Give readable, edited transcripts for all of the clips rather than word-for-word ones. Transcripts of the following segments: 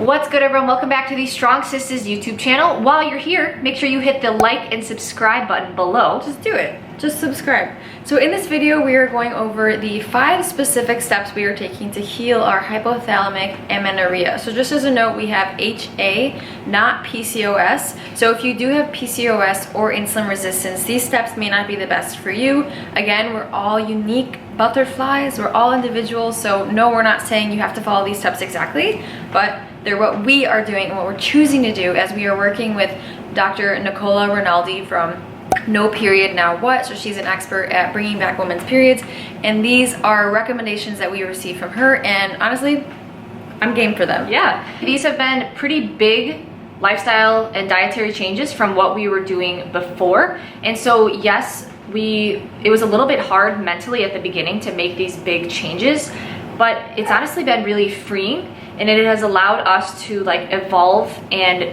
What's good, everyone? Welcome back to the Strong.Sistas YouTube channel. While you're here, make sure you hit the like and subscribe button below. Just do it. Just subscribe. So in this video, we are going over the 5 specific steps we are taking to heal our hypothalamic amenorrhea. So just as a note, we have HA, not PCOS. So if you do have PCOS or insulin resistance, these steps may not be the best for you. Again, we're all unique butterflies. We're all individuals. So no, we're not saying you have to follow these steps exactly, but they're what we are doing and what we're choosing to do as we are working with Dr. Nicola Rinaldi from No Period Now What. So she's an expert at bringing back women's periods, and these are recommendations that we received from her, and honestly, I'm game for them. Yeah, these have been pretty big lifestyle and dietary changes from what we were doing before. And so yes, it was a little bit hard mentally at the beginning to make these big changes, but it's honestly been really freeing, and it has allowed us to like evolve and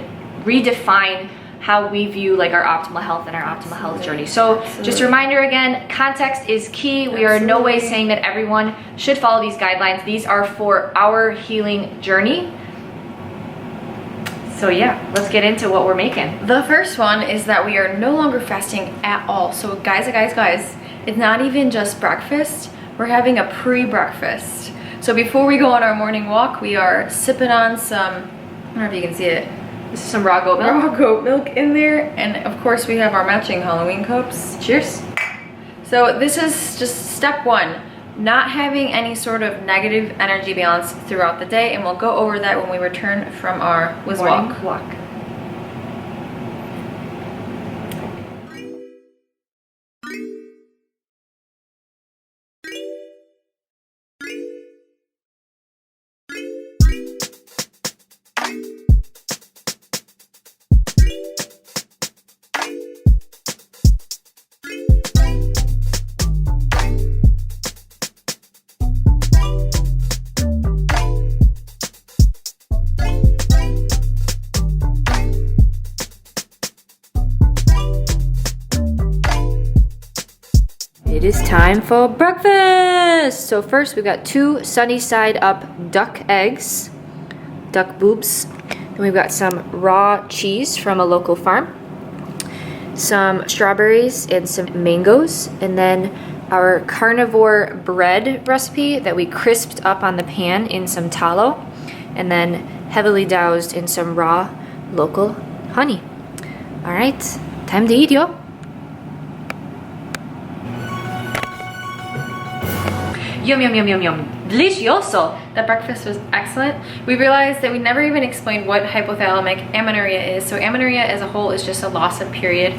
redefine how we view like our optimal health and our optimal health journey. So just a reminder again, context is key. We are in no way saying that everyone should follow these guidelines. These are for our healing journey. So yeah, let's get into what we're making. The first one is that we are no longer fasting at all. So guys, it's not even just breakfast. We're having a pre-breakfast. So before we go on our morning walk, we are sipping on some, I don't know if you can see it, this is some raw goat milk. Raw goat milk in there, and of course we have our matching Halloween cups. Cheers. So this is just step 1, not having any sort of negative energy balance throughout the day, and we'll go over that when we return from our morning walk. It is time for breakfast! So first we've got 2 sunny side up duck eggs, duck boobs. Then we've got some raw cheese from a local farm, some strawberries and some mangoes, and then our carnivore bread recipe that we crisped up on the pan in some tallow, and then heavily doused in some raw local honey. All right, time to eat, yo. Yum, yum, yum, yum, yum. Delicioso. That breakfast was excellent. We realized that we never even explained what hypothalamic amenorrhea is. So amenorrhea as a whole is just a loss of period.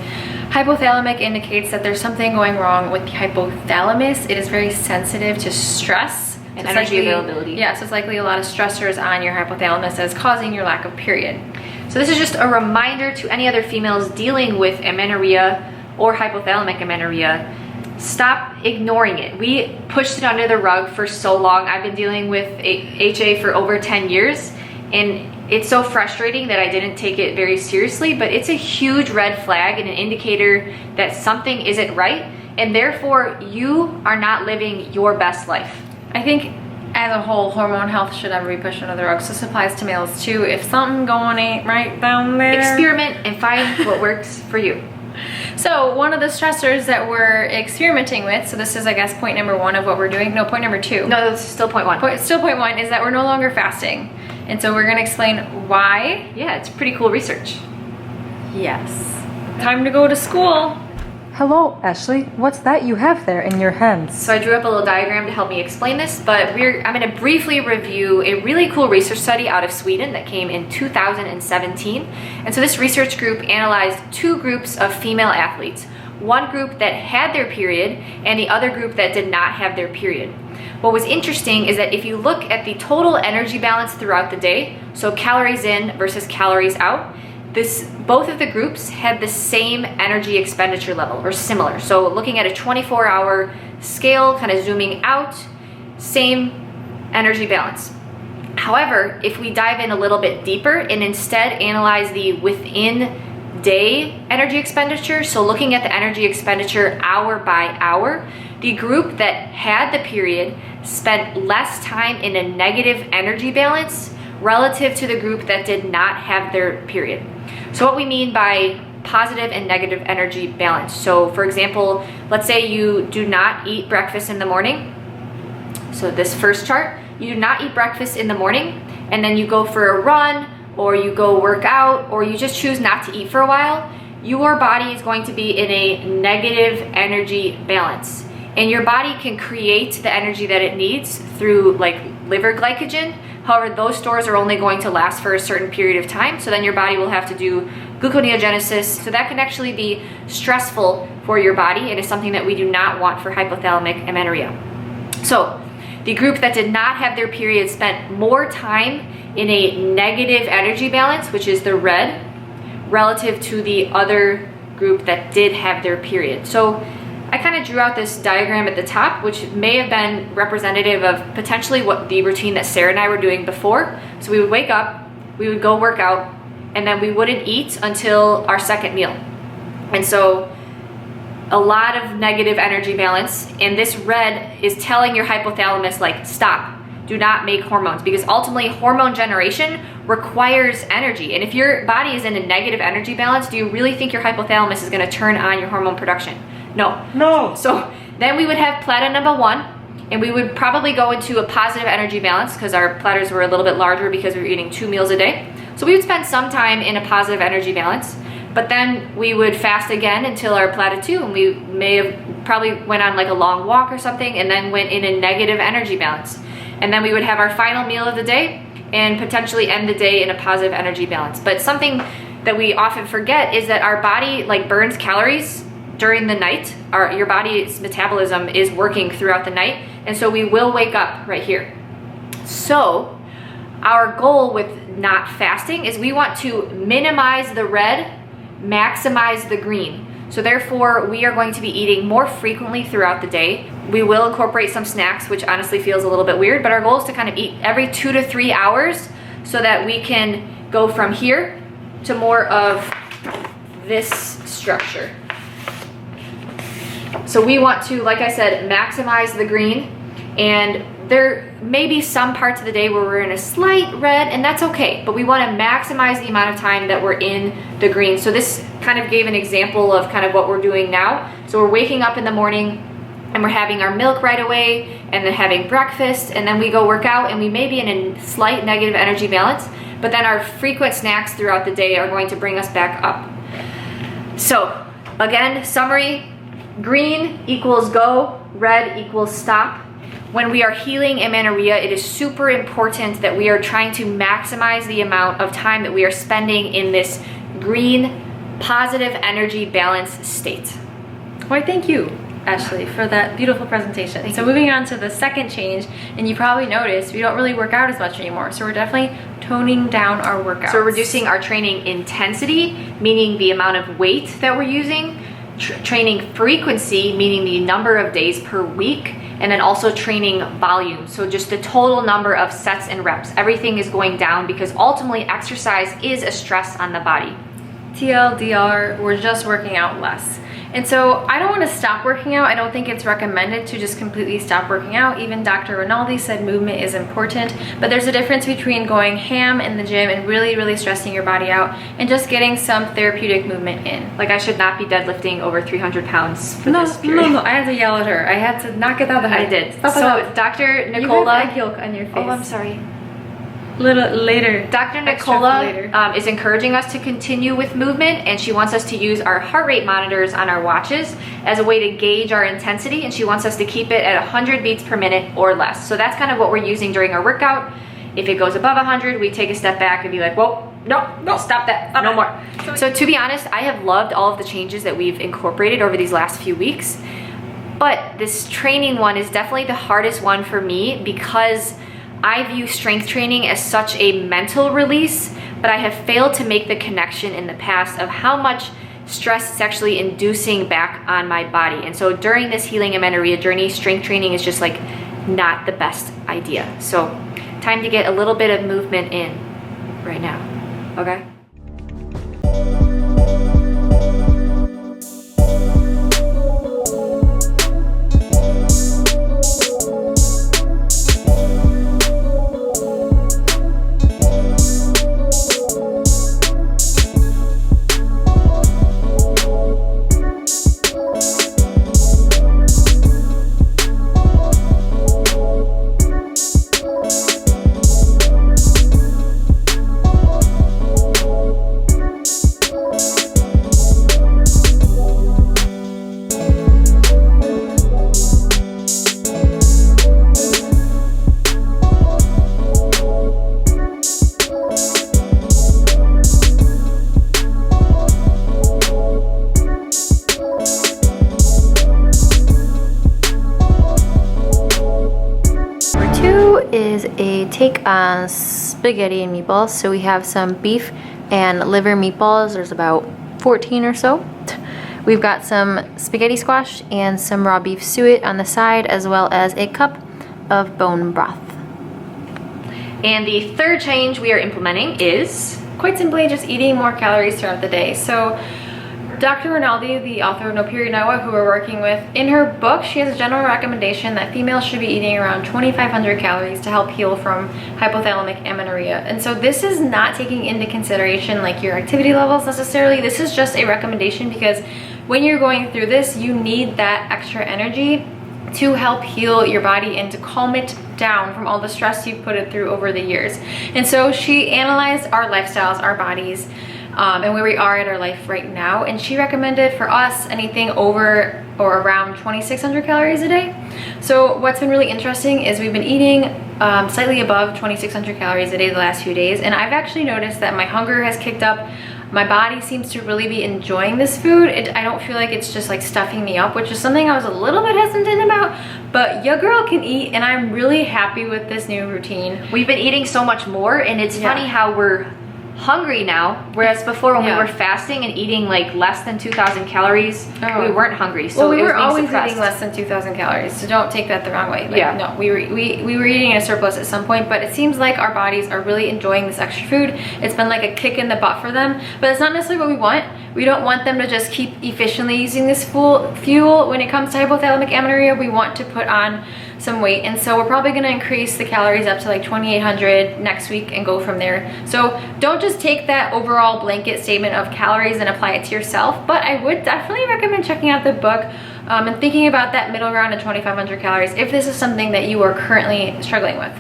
Hypothalamic indicates that there's something going wrong with the hypothalamus. It is very sensitive to stress and energy availability. Yeah, so it's likely a lot of stressors on your hypothalamus that is causing your lack of period. So this is just a reminder to any other females dealing with amenorrhea or hypothalamic amenorrhea. Stop ignoring it. We pushed it under the rug for so long. I've been dealing with HA for over 10 years, and it's so frustrating that I didn't take it very seriously, but it's a huge red flag and an indicator that something isn't right, and therefore you are not living your best life. I think as a whole, hormone health should never be pushed under the rug. So this applies to males too. If something going ain't right down there, experiment and find what works for you. So one of the stressors that we're experimenting with, so this is, I guess, point number 1 of what we're doing. No, point number 2. No, that's still point 1. Still point 1 is that we're no longer fasting. And so we're gonna explain why. Yeah, it's pretty cool research. Yes. Time to go to school. Hello, Ashley. What's that you have there in your hands? So I drew up a little diagram to help me explain this, but I'm going to briefly review a really cool research study out of Sweden that came in 2017. And so this research group analyzed 2 groups of female athletes. One group that had their period and the other group that did not have their period. What was interesting is that if you look at the total energy balance throughout the day, so calories in versus calories out, both of the groups had the same energy expenditure level, or similar. So looking at a 24-hour scale, kind of zooming out, same energy balance. However, if we dive in a little bit deeper and instead analyze the within day energy expenditure, so looking at the energy expenditure hour by hour, the group that had the period spent less time in a negative energy balance relative to the group that did not have their period. So what we mean by positive and negative energy balance. So for example, let's say you do not eat breakfast in the morning. So this first chart, you do not eat breakfast in the morning, and then you go for a run, or you go work out, or you just choose not to eat for a while. Your body is going to be in a negative energy balance. And your body can create the energy that it needs through like liver glycogen. However, those stores are only going to last for a certain period of time. So then your body will have to do gluconeogenesis. So that can actually be stressful for your body. It is something that we do not want for hypothalamic amenorrhea. So the group that did not have their period spent more time in a negative energy balance, which is the red, relative to the other group that did have their period. So I kind of drew out this diagram at the top, which may have been representative of potentially what the routine that Sarah and I were doing before. So we would wake up, we would go work out, and then we wouldn't eat until our second meal. And so a lot of negative energy balance, and this red is telling your hypothalamus like, stop, do not make hormones, because ultimately hormone generation requires energy. And if your body is in a negative energy balance, do you really think your hypothalamus is going to turn on your hormone production? No. So then we would have plateau number 1, and we would probably go into a positive energy balance because our platters were a little bit larger because we were eating 2 meals a day. So we would spend some time in a positive energy balance, but then we would fast again until our plateau 2, and we may have probably went on like a long walk or something, and then went in a negative energy balance. And then we would have our final meal of the day and potentially end the day in a positive energy balance. But something that we often forget is that our body like burns calories during the night. Your body's metabolism is working throughout the night, and so we will wake up right here. So our goal with not fasting is we want to minimize the red, maximize the green. So therefore, we are going to be eating more frequently throughout the day. We will incorporate some snacks, which honestly feels a little bit weird, but our goal is to kind of eat every 2 to 3 hours so that we can go from here to more of this structure. So we want to, like I said, maximize the green, and there may be some parts of the day where we're in a slight red, and that's okay, but we want to maximize the amount of time that we're in the green. So this kind of gave an example of kind of what we're doing now. So we're waking up in the morning and we're having our milk right away, and then having breakfast, and then we go work out, and we may be in a slight negative energy balance, but then our frequent snacks throughout the day are going to bring us back up. So again, summary: green equals go, red equals stop. When we are healing amenorrhea, it is super important that we are trying to maximize the amount of time that we are spending in this green, positive energy balance state. Why, thank you, Ashley, for that beautiful presentation. So moving on to the second change, and you probably noticed we don't really work out as much anymore. So we're definitely toning down our workouts. So we're reducing our training intensity, meaning the amount of weight that we're using, training frequency, meaning the number of days per week, and then also training volume. So just the total number of sets and reps. Everything is going down because ultimately exercise is a stress on the body. TLDR, we're just working out less. And so I don't want to stop working out. I don't think it's recommended to just completely stop working out. Even Dr. Rinaldi said movement is important, but there's a difference between going ham in the gym and really stressing your body out and just getting some therapeutic movement in. Like, I should not be deadlifting over 300 pounds for this period. No, I had to yell at her. I had to knock it out of the head. I did. Stop so Dr. Nicola. You have egg yolk on your face. Oh, I'm sorry. Little later. Dr. Nicola is encouraging us to continue with movement, and she wants us to use our heart rate monitors on our watches as a way to gauge our intensity, and she wants us to keep it at 100 beats per minute or less. So that's kind of what we're using during our workout. If it goes above 100, we take a step back and be like, whoa, no, stop that, no more. So to be honest, I have loved all of the changes that we've incorporated over these last few weeks, but this training one is definitely the hardest one for me because I view strength training as such a mental release, but I have failed to make the connection in the past of how much stress it's actually inducing back on my body. And so during this healing amenorrhea journey, strength training is just like not the best idea. So time to get a little bit of movement in right now, okay? take on spaghetti and meatballs. So we have some beef and liver meatballs. There's about 14 or so. We've got some spaghetti squash and some raw beef suet on the side, as well as a cup of bone broth. And the third change we are implementing is quite simply just eating more calories throughout the day. So Dr. Rinaldi, the author of No Period Noah, who we're working with, in her book, she has a general recommendation that females should be eating around 2,500 calories to help heal from hypothalamic amenorrhea. And so this is not taking into consideration like your activity levels necessarily. This is just a recommendation because when you're going through this, you need that extra energy to help heal your body and to calm it down from all the stress you've put it through over the years. And so she analyzed our lifestyles, our bodies, and where we are in our life right now, and she recommended for us anything over or around 2,600 calories a day. So what's been really interesting is we've been eating slightly above 2,600 calories a day the last few days, and I've actually noticed that my hunger has kicked up. My body seems to really be enjoying this food. I don't feel like it's just like stuffing me up, which is something I was a little bit hesitant about, but your girl can eat, and I'm really happy with this new routine. We've been eating so much more, and it's funny how we're hungry now, whereas before when we were fasting and eating like less than 2,000 calories, we weren't hungry. So well, we were always suppressed. eating less than 2,000 calories, so don't take that the wrong way. Like, no, we were eating a surplus at some point, but it seems like our bodies are really enjoying this extra food. It's been like a kick in the butt for them, but it's not necessarily what we want. We don't want them to just keep efficiently using this fuel. When it comes to hypothalamic amenorrhea, we want to put on some weight, and so we're probably going to increase the calories up to like 2,800 next week and go from there. So don't just take that overall blanket statement of calories and apply it to yourself, but I would definitely recommend checking out the book and thinking about that middle ground of 2,500 calories if this is something that you are currently struggling with.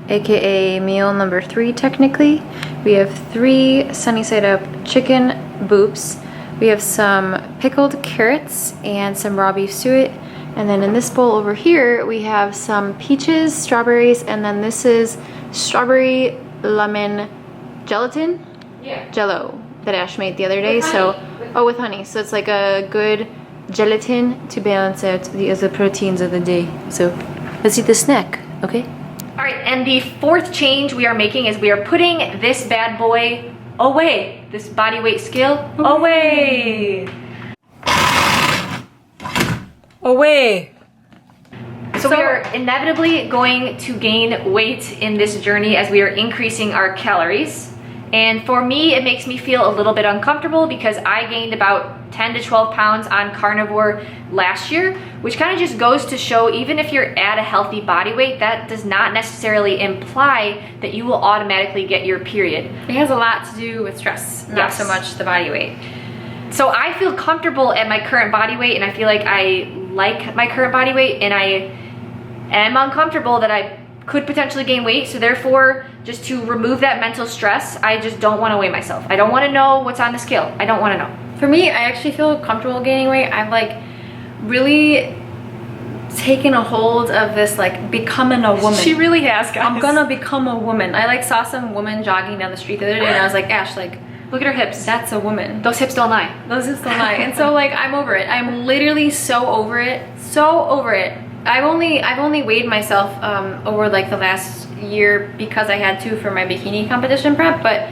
AKA meal number 3 technically. We have 3 sunny side up chicken boobs. We have some pickled carrots and some raw beef suet. And then in this bowl over here, we have some peaches, strawberries, and then this is strawberry lemon gelatin? Yeah. Jello that Ash made the other day. With honey. So it's like a good gelatin to balance out the other proteins of the day. So let's eat the snack, okay? All right, and the fourth change we are making is we are putting this bad boy away. This body weight scale away. Away. So we are inevitably going to gain weight in this journey as we are increasing our calories. And for me, it makes me feel a little bit uncomfortable because I gained about 10 to 12 pounds on carnivore last year, which kind of just goes to show even if you're at a healthy body weight, that does not necessarily imply that you will automatically get your period. It has a lot to do with stress, not so much the body weight. So I feel comfortable at my current body weight, and I feel like I like my current body weight, and I am uncomfortable that I could potentially gain weight. So therefore, just to remove that mental stress, I just don't want to weigh myself. I don't want to know what's on the scale. I don't want to know. For me, I actually feel comfortable gaining weight. I've like really taken a hold of this like becoming a woman. She really has, guys. I'm gonna become a woman. I like saw some woman jogging down the street the other day, and I was like, Ash, like, look at her hips. That's a woman. Those hips don't lie. Those hips don't lie. And so like I'm over it. I'm literally so over it. So over it. I've only weighed myself over like the last year because I had to for my bikini competition prep, but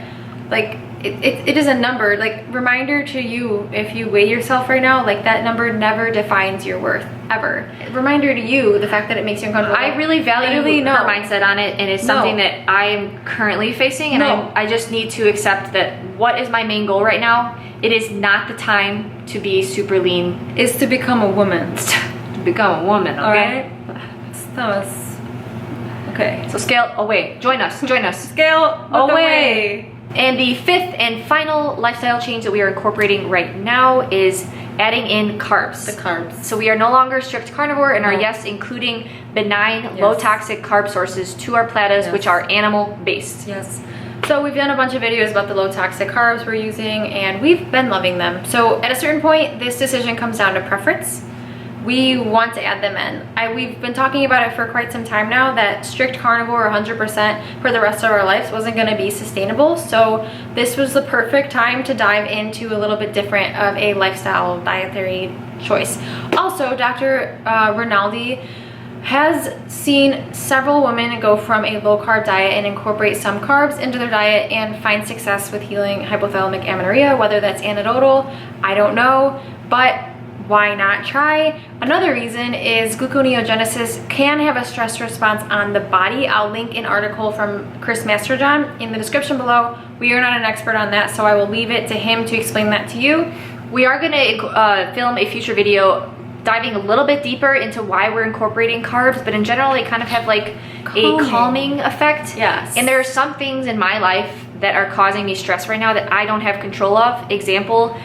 like it is a number. Like, reminder to you, if you weigh yourself right now, like that number never defines your worth ever. Reminder to you, the fact that it makes you uncomfortable. I really value her mindset on it, and it's something that I am currently facing, and I just need to accept that what is my main goal right now, it is not the time to be super lean. It's to become a woman. To become a woman, okay? Alright. Okay. So scale away. Join us. Join us. Scale away. And the fifth and final lifestyle change that we are incorporating right now is adding in carbs. The carbs. So we are no longer strict carnivore and are, including benign, low toxic carb sources to our platters, which are animal based. Yes. So we've done a bunch of videos about the low toxic carbs we're using, and we've been loving them. So at a certain point, this decision comes down to preference. We want to add them in. We've been talking about it for quite some time now, that strict carnivore 100% for the rest of our lives wasn't going to be sustainable. So this was the perfect time to dive into a little bit different of a lifestyle dietary choice. Also, Dr. Rinaldi has seen several women go from a low-carb diet and incorporate some carbs into their diet and find success with healing hypothalamic amenorrhea, whether that's anecdotal, I don't know, but why not try? Another reason is gluconeogenesis can have a stress response on the body. I'll link an article from Chris Masterjohn in the description below. We are not an expert on that, so I will leave it to him to explain that to you. We are gonna film a future video diving a little bit deeper into why we're incorporating carbs, but in general, they kind of have like a calming effect. Yes. And there are some things in my life that are causing me stress right now that I don't have control of. Example,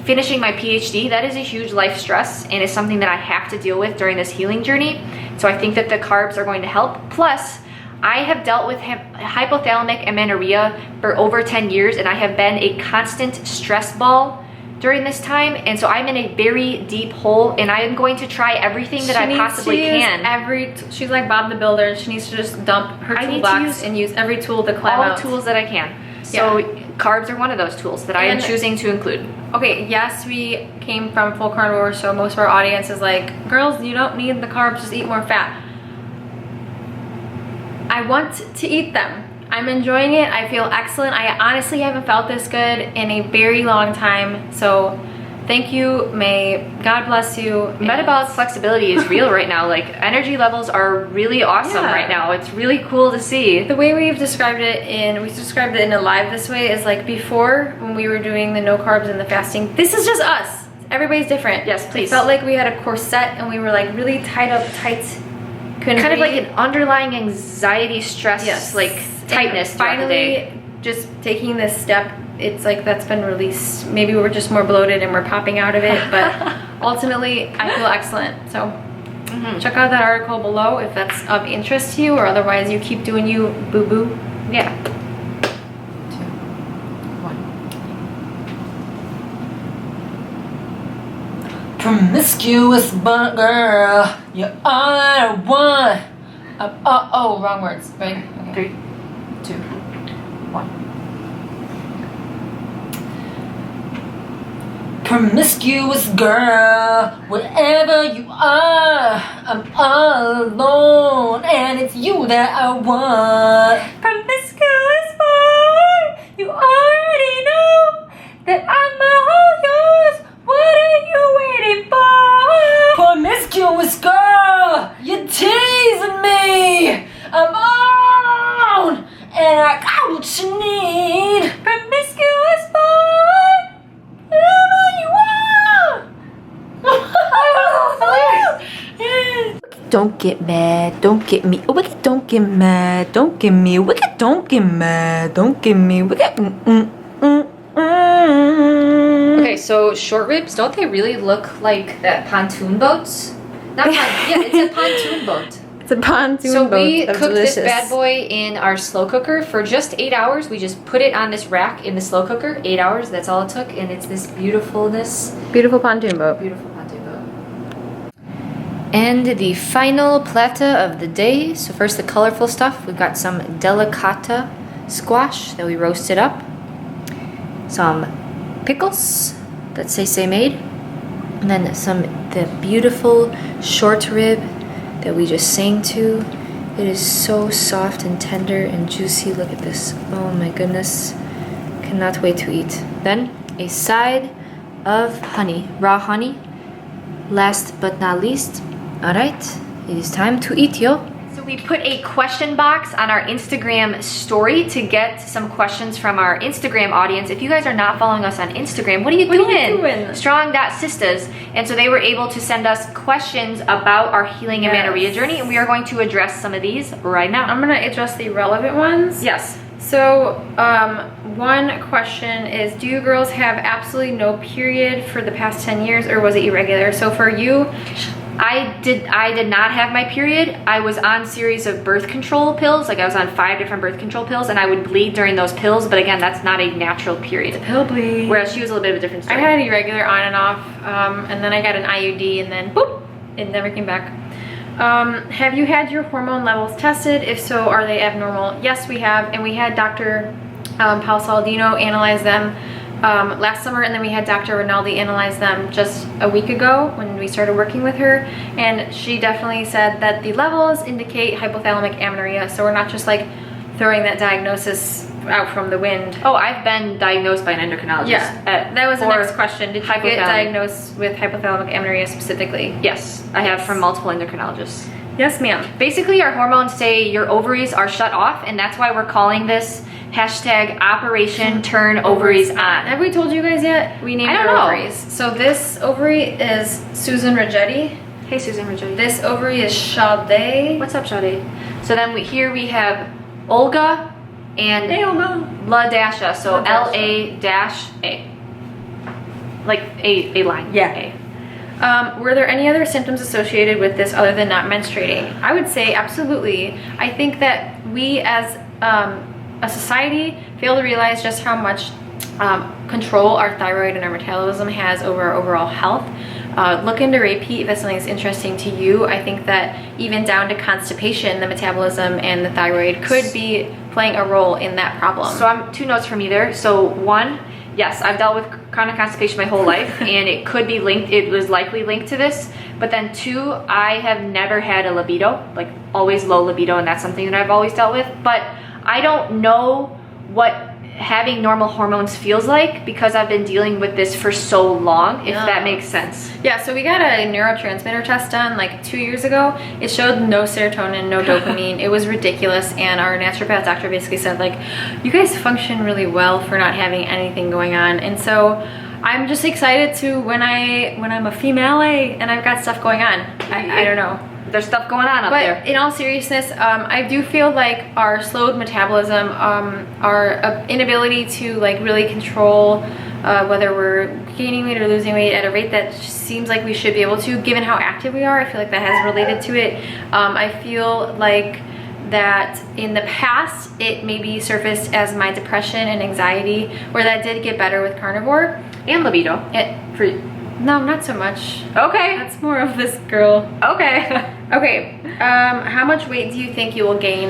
finishing my PhD, that is a huge life stress and is something that I have to deal with during this healing journey. So I think that the carbs are going to help. Plus, I have dealt with hypothalamic amenorrhea for over 10 years and I have been a constant stress ball during this time, and so I'm in a very deep hole and I am going to try everything that I possibly can. She's like Bob the Builder, and she needs to just dump her toolbox and use every tool to climb out. All the tools that I can. So carbs are one of those tools that I am choosing to include. Okay, yes, we came from full carnivore, so most of our audience is like, girls, you don't need the carbs, just eat more fat. I want to eat them. I'm enjoying it. I feel excellent. I honestly haven't felt this good in a very long time. So thank you. May God bless you. Metabolic flexibility is real right now. Like, energy levels are really awesome right now. It's really cool to see. The way we described it in a live this way is like before, when we were doing the no carbs and the fasting, this is just us. Everybody's different. Yes, please. It felt like we had a corset and we were like really tied up tight. Couldn't kind of breathe. like an underlying anxiety, stress, like tightness throughout the day. Just taking this step, it's like that's been released. Maybe we're just more bloated and we're popping out of it, but ultimately I feel excellent. So check out that article below if that's of interest to you, or otherwise you keep doing you, boo-boo. Yeah. 2, 1. Promiscuous but girl, you're all I want. Oh, wrong words. Ready? Okay. 3, 2, 1. Promiscuous girl, wherever you are, I'm all alone, and it's you that I want. Promiscuous boy, you already know that I'm all yours. What are you waiting for? Promiscuous girl, you're teasing me. I'm on, and I got what you need. Promiscuous boy, wherever you are. Don't get mad, don't get me wicked, don't get mad, don't get me wicked, don't get mad, don't get me wicked. Okay, so short ribs, don't they really look like that pontoon boats? Not yeah, it's a pontoon boat. It's a pontoon So boat. we That's cooked this delicious. bad boy in our slow cooker for just 8 hours. We just put it on this rack in the slow cooker. 8 hours, that's all it took, and it's this beautifulness. Beautiful pontoon boat. Beautiful pontoon boat. And the final platter of the day. So first the colorful stuff. We've got some delicata squash that we roasted up. Some pickles that Say made. And then the beautiful short rib that we just sang to. It is so soft and tender and juicy. Look at this. Oh my goodness. Cannot wait to eat. Then a side of honey, raw honey. Last but not least, all right, it is time to eat, yo. So we put a question box on our Instagram story to get some questions from our Instagram audience. If you guys are not following us on Instagram, what are you doing? Strong.Sistas. And so they were able to send us questions about our healing amenorrhea journey, and we are going to address some of these right now. I'm gonna address the relevant ones. Yes. So, one question is, do you girls have absolutely no period for the past 10 years, or was it irregular? So for you, I did not have my period. I was on series of birth control pills. Like I was on 5 different birth control pills, and I would bleed during those pills, but again, that's not a natural period. pill bleed. Whereas she was a little bit of a different story. I had irregular on and off, and then I got an IUD, and then boop, it never came back. Have you had your hormone levels tested? If so, are they abnormal? Yes, we have, and we had Dr. Paul Saladino analyze them last summer, and then we had Dr. Rinaldi analyze them just a week ago when we started working with her, and she definitely said that the levels indicate hypothalamic amenorrhea, so we're not just like throwing that diagnosis out from the wind. Oh, I've been diagnosed by an endocrinologist. Yeah, that was the next question. Did you get diagnosed with hypothalamic amenorrhea specifically? Yes, I have from multiple endocrinologists. Yes, ma'am. Basically, our hormones say your ovaries are shut off, and that's why we're calling this hashtag Operation Turn Ovaries On. Have we told you guys yet? We named our ovaries. So this ovary is Susan Rigetti. Hey, Susan Rigetti. This ovary is Sade. What's up, Sade? So then here we have Olga and La Dasha, so L-A-A. Like a line. Yeah. A. Were there any other symptoms associated with this other than not menstruating? I would say absolutely. I think that we as a society fail to realize just how much control our thyroid and our metabolism has over our overall health. Look into Peat if that's something that's interesting to you. I think that even down to constipation, the metabolism and the thyroid could be playing a role in that problem. So I'm 2 notes from you there. So 1, yes, I've dealt with chronic constipation my whole life, and it could be linked, it was likely linked to this. But then 2, I have never had a libido, like always low libido, and that's something that I've always dealt with. But I don't know what having normal hormones feels like because I've been dealing with this for so long, if that makes sense. Yeah, so we got a neurotransmitter test done like 2 years ago. It showed no serotonin, no dopamine. It was ridiculous, and our naturopath doctor basically said like, you guys function really well for not having anything going on. And so I'm just excited to when I'm a female and I've got stuff going on. I don't know. There's stuff going on up there. But in all seriousness, I do feel like our slowed metabolism, our inability to like really control whether we're gaining weight or losing weight at a rate that seems like we should be able to, given how active we are, I feel like that has related to it. I feel like that in the past, it maybe surfaced as my depression and anxiety, where that did get better with carnivore. And libido. No, not so much. Okay. That's more of this girl. Okay. Okay, how much weight do you think you will gain?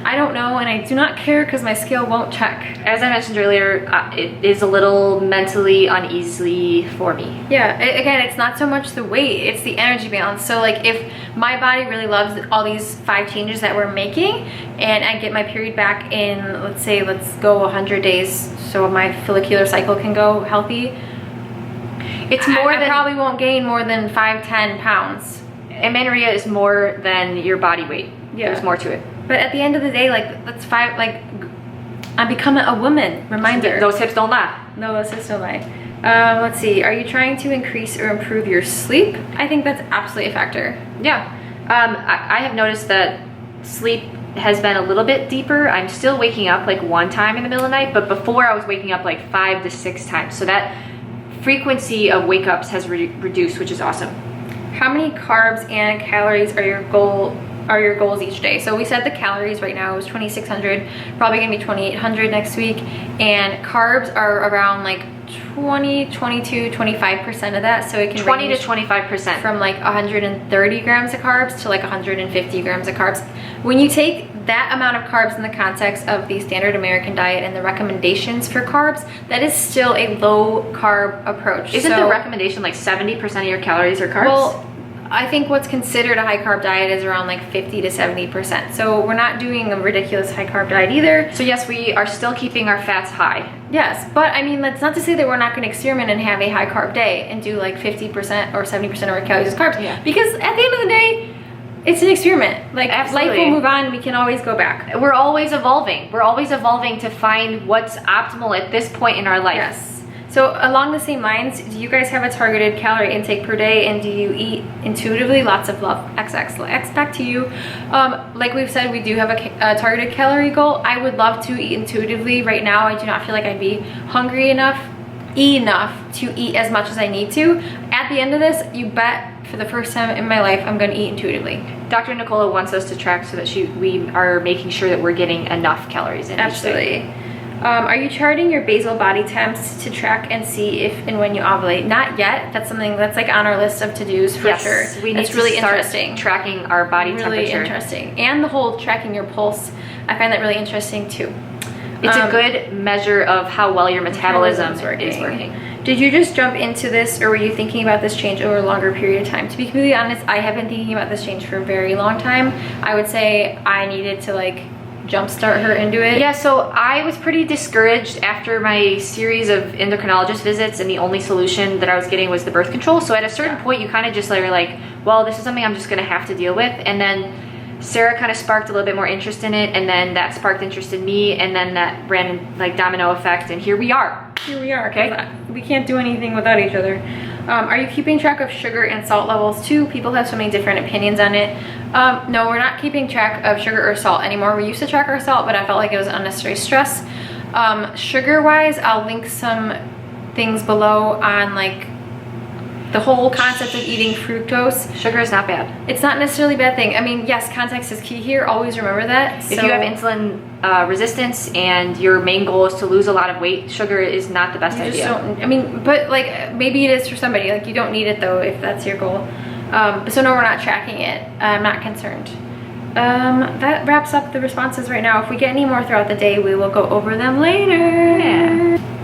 I don't know, and I do not care because my scale won't check. As I mentioned earlier, it is a little mentally uneasy for me. Yeah, again, it's not so much the weight, it's the energy balance. So like if my body really loves all these 5 changes that we're making, and I get my period back in, let's go 100 days so my follicular cycle can go healthy, it's more I probably won't gain more than 5-10 pounds. Amenorrhea is more than your body weight. Yeah. There's more to it. But at the end of the day, like that's 5, like I'm becoming a woman. Reminder. Those hips don't lie. No, those hips don't lie. Let's see. Are you trying to increase or improve your sleep? I think that's absolutely a factor. Yeah. I have noticed that sleep has been a little bit deeper. I'm still waking up like 1 time in the middle of the night, but before I was waking up like 5 to 6 times. So that frequency of wake ups has reduced, which is awesome. How many carbs and calories are your goals each day? So we said the calories right now is 2,600, probably gonna be 2,800 next week, and carbs are around like 20, 22, 25% of that. So it can 20 to 25% from like 130 grams of carbs to like 150 grams of carbs. When you take that amount of carbs in the context of the standard American diet and the recommendations for carbs, that is still a low carb approach. Isn't the recommendation like 70% of your calories are carbs? Well, I think what's considered a high carb diet is around like 50 to 70%. So we're not doing a ridiculous high carb diet either. So yes, we are still keeping our fats high. Yes, but I mean, that's not to say that we're not going to experiment and have a high carb day and do like 50% or 70% of our calories as carbs. Yeah. Because at the end of the day, it's an experiment. Like Absolutely. Life will move on. We can always go back. We're always evolving. We're always evolving to find what's optimal at this point in our life. Yes. So along the same lines, do you guys have a targeted calorie intake per day, and do you eat intuitively? Lots of love. XX back to you. Like we've said, we do have a targeted calorie goal. I would love to eat intuitively. Right now, I do not feel like I'd be hungry enough to eat as much as I need to. At the end of this, you bet for the first time in my life, I'm going to eat intuitively. Dr. Nicola wants us to track so that we are making sure that we're getting enough calories in Absolutely. each day. Are you charting your basal body temps to track and see if and when you ovulate? Not yet. That's something that's like on our list of to-dos for sure. We need it's really to start interesting. Tracking our body temperature. Really interesting. And the whole tracking your pulse, I find that really interesting too. It's a good measure of how well your metabolism is Metabolism's working. Did you just jump into this, or were you thinking about this change over a longer period of time? To be completely honest, I have been thinking about this change for a very long time. I would say I needed to like jumpstart her into it. Yeah, so I was pretty discouraged after my series of endocrinologist visits, and the only solution that I was getting was the birth control. So at a certain point, you kind of just are like, well, this is something I'm just gonna have to deal with. And then Sarah kind of sparked a little bit more interest in it, and then that sparked interest in me, and then that ran like domino effect, and here we are. Here we are, okay? We can't do anything without each other. Are you keeping track of sugar and salt levels too? People have so many different opinions on it. No, we're not keeping track of sugar or salt anymore. We used to track our salt, but I felt like it was unnecessary stress. Sugar-wise, I'll link some things below on like the whole concept of eating fructose. Sugar is not bad. It's not necessarily a bad thing. I mean, yes, context is key here. Always remember that. If you have insulin resistance and your main goal is to lose a lot of weight, sugar is not the best idea. I mean, but like maybe it is for somebody. Like you don't need it though if that's your goal. So no, we're not tracking it. I'm not concerned. That wraps up the responses right now. If we get any more throughout the day, we will go over them later. Yeah.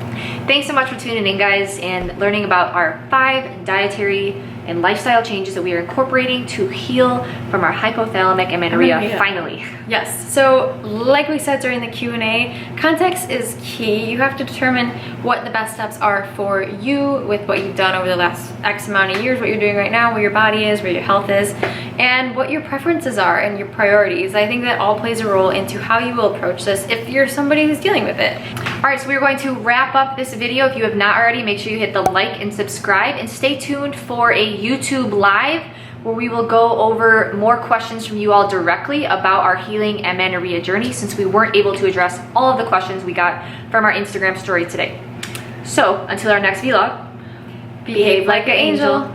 Thanks so much for tuning in, guys, and learning about our 5 dietary and lifestyle changes that we are incorporating to heal from our hypothalamic amenorrhea, finally. Yes, so like we said during the Q&A, context is key. You have to determine what the best steps are for you with what you've done over the last X amount of years, what you're doing right now, where your body is, where your health is, and what your preferences are and your priorities. I think that all plays a role into how you will approach this if you're somebody who's dealing with it. All right, so we're going to wrap up this video. If you have not already, make sure you hit the like and subscribe, and stay tuned for a YouTube live where we will go over more questions from you all directly about our healing amenorrhea journey, since we weren't able to address all of the questions we got from our Instagram story today. So until our next vlog, behave like an angel.